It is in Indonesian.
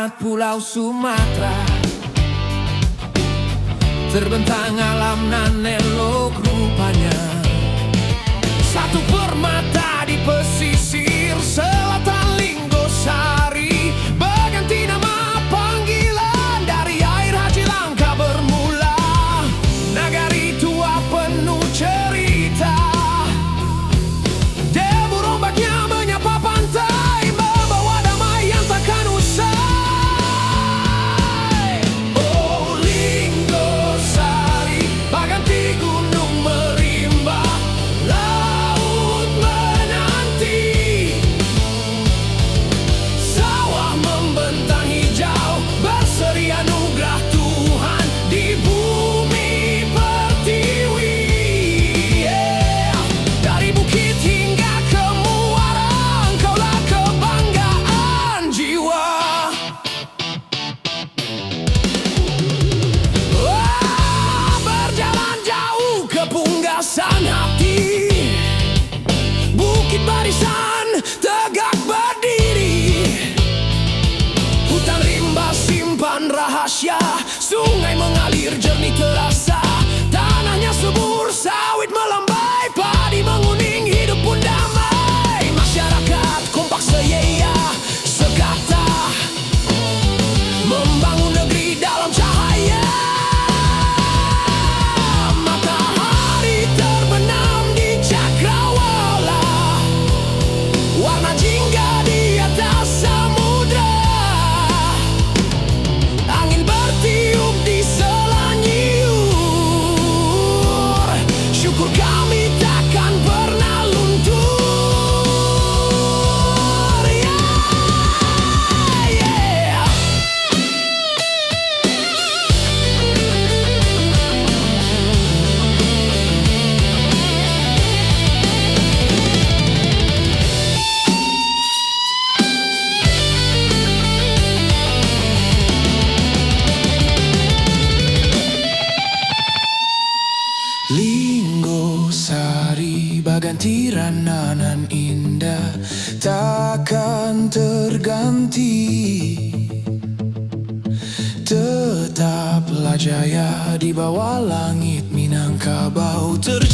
masyarakat Pulau Sumatera. Terbentang alam nan elok rupanya, satu permata di pesisir selatan Linggosari, berganti nama panggilan dari air Haji Langka bermula. Nagari tua penuh cerita, debu rombaknya menyapa pantai, membawa damai yang takkan usai. Oh Linggosari, baganti gunung merimba, laut menanti, sawah membentang hijau, berseri anugerah Tuhan di bumi pertiwi. Dari bukit hingga ke muara, engkaulah kebanggaan jiwa. Berjalan jauh ke punggasan hati, bukit barisan tegak berdiri, hutan rimba simpan rahasia, sungai mengalir jernih terasa, tanahnya subur, sawit melambai, padi menguning, hidup pun damai. Masyarakat kompak seyeya sekata, membangun negeri dalam cahaya. Matahari terbenam di cakrawala, warna jingga di atas samudra, angin bertiup di Selanyiur, syukur kami takkan pernah luntur. Yeah. Linggosari, baganti rananan indah, takkan terganti. Tetaplah jaya di bawah langit Minangkabau terjadi.